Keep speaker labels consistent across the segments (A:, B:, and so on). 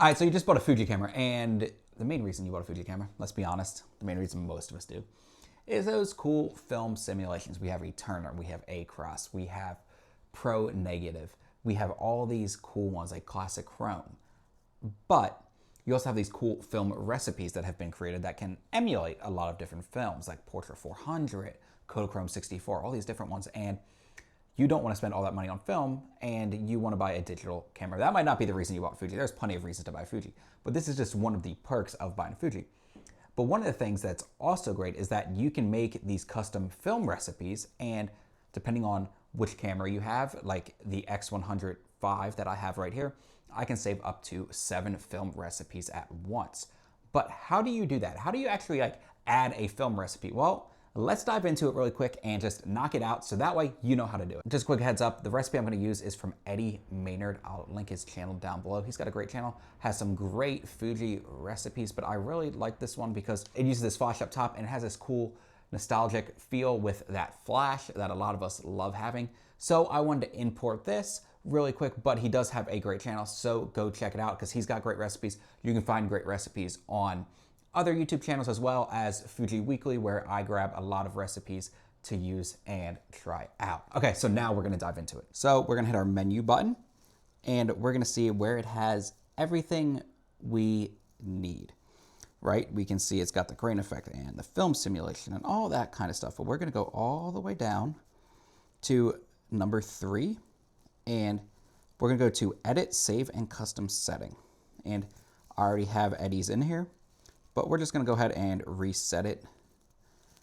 A: All right, so you just bought a Fuji camera, and the main reason you bought a Fuji camera, let's be honest, the main reason most of us do, is those cool film simulations. We have Returner, we have A-Cross, we have Pro Negative, we have all these cool ones like Classic Chrome. But you also have these cool film recipes that have been created that can emulate a lot of different films, like Portra 400, Kodachrome 64, all these different ones. And you don't want to spend all that money on film, and you want to buy a digital camera. That might not be the reason you bought Fuji. There's plenty of reasons to buy Fuji, but this is just one of the perks of buying Fuji. But one of the things that's also great is that you can make these custom film recipes, and depending on which camera you have, like the X105 that I have right here, I can save up to 7 film recipes at once. But how do you do that? How do you actually add a film recipe? Well, let's dive into it really quick and just knock it out so that way you know how to do it. Just a quick heads up, the recipe I'm going to use is from Eddie Maynard. I'll link his channel down below. He's got a great channel, has some great Fuji recipes, but I really like this one because it uses this flash up top and it has this cool nostalgic feel with that flash that a lot of us love having. So I wanted to import this really quick, but he does have a great channel, so go check it out because he's got great recipes. You can find great recipes on other YouTube channels as well as Fuji Weekly, where I grab a lot of recipes to use and try out. Okay, so now we're gonna dive into it. So we're gonna hit our menu button and we're gonna see where it has everything we need, right? We can see it's got the grain effect and the film simulation and all that kind of stuff. But we're gonna go all the way down to number 3 and we're gonna go to Edit, Save, and Custom Setting. And I already have Eddie's in here, but we're just gonna go ahead and reset it.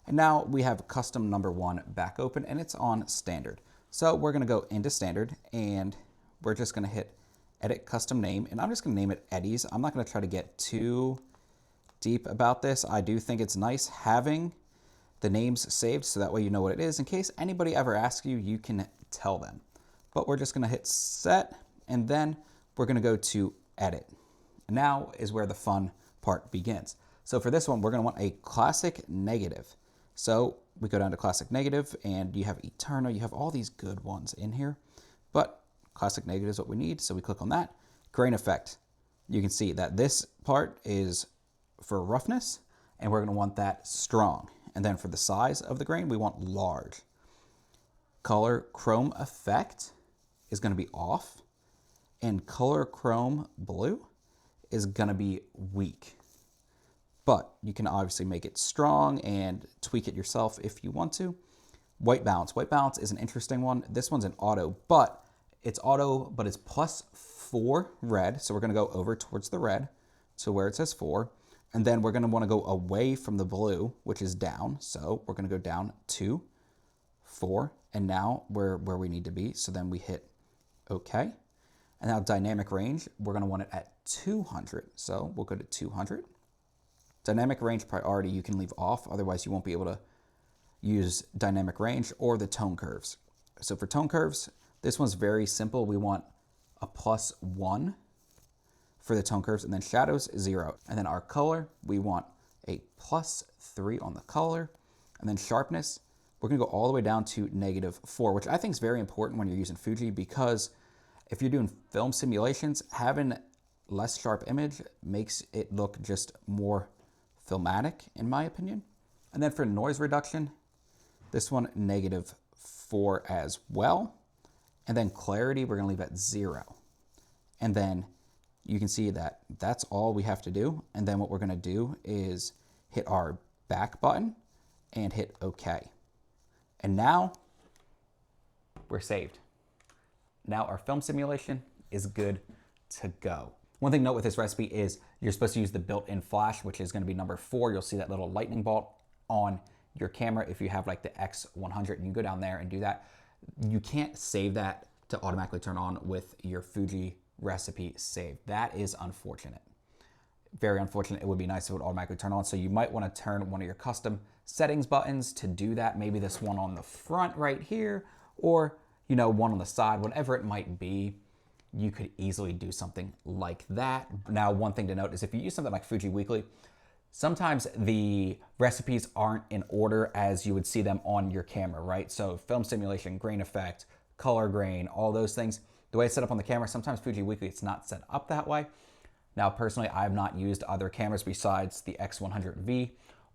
A: And now we have custom number 1 back open and it's on standard. So we're gonna go into standard and we're just gonna hit edit custom name, and I'm just gonna name it Eddie's. I'm not gonna try to get too deep about this. I do think it's nice having the names saved so that way you know what it is. In case anybody ever asks you, you can tell them. But we're just gonna hit set and then we're gonna go to edit. And now is where the fun part begins. So for this one, we're gonna want a classic negative. So we go down to classic negative and you have Eterna, you have all these good ones in here, but classic negative is what we need. So we click on that. Grain effect. You can see that this part is for roughness and we're gonna want that strong. And then for the size of the grain, we want large. Color chrome effect is gonna be off, and color chrome blue is gonna be weak. But you can obviously make it strong and tweak it yourself if you want to. White balance. White balance is an interesting one. This one's an auto, but it's +4 red. So we're gonna go over towards the red to where it says 4. And then we're gonna wanna go away from the blue, which is down. So we're gonna go down 2, 4, and now we're where we need to be. So then we hit okay. And now dynamic range, we're gonna want it at 200. So we'll go to 200. Dynamic range priority you can leave off, otherwise you won't be able to use dynamic range or the tone curves. So for tone curves, this one's very simple. We want a +1 for the tone curves, and then shadows 0. And then our color, we want a +3 on the color. And then sharpness, we're gonna go all the way down to -4, which I think is very important when you're using Fuji, because if you're doing film simulations, having less sharp image makes it look just more filmatic, in my opinion. And then for noise reduction, this one -4 as well. And then clarity, we're gonna leave at 0. And then you can see that that's all we have to do. And then what we're gonna do is hit our back button and hit OK. And now we're saved. Now our film simulation is good to go. One thing to note with this recipe is you're supposed to use the built-in flash, which is gonna be number 4. You'll see that little lightning bolt on your camera if you have like the X100, and you go down there and do that. You can't save that to automatically turn on with your Fuji recipe saved. That is unfortunate. Very unfortunate. It would be nice if it would automatically turn on. So you might wanna turn one of your custom settings buttons to do that. Maybe this one on the front right here, or one on the side, whatever it might be. You could easily do something like that. Now, one thing to note is if you use something like Fuji Weekly, sometimes the recipes aren't in order as you would see them on your camera, right? So film simulation, grain effect, color grain, all those things, the way it's set up on the camera, sometimes Fuji Weekly, it's not set up that way. Now, personally, I have not used other cameras besides the X100V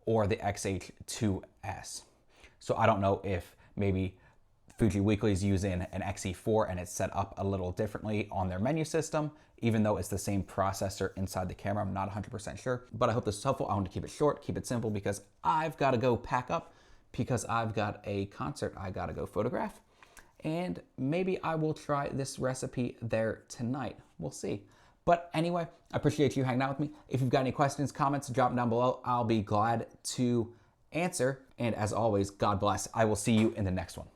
A: or the XH2S. So I don't know if maybe Fuji Weekly is using an XE4 and it's set up a little differently on their menu system, even though it's the same processor inside the camera. I'm not 100% sure, but I hope this is helpful. I want to keep it short, keep it simple, because I've got to go pack up because I've got a concert I got to go photograph. And maybe I will try this recipe there tonight. We'll see. But anyway, I appreciate you hanging out with me. If you've got any questions, comments, drop them down below. I'll be glad to answer. And as always, God bless. I will see you in the next one.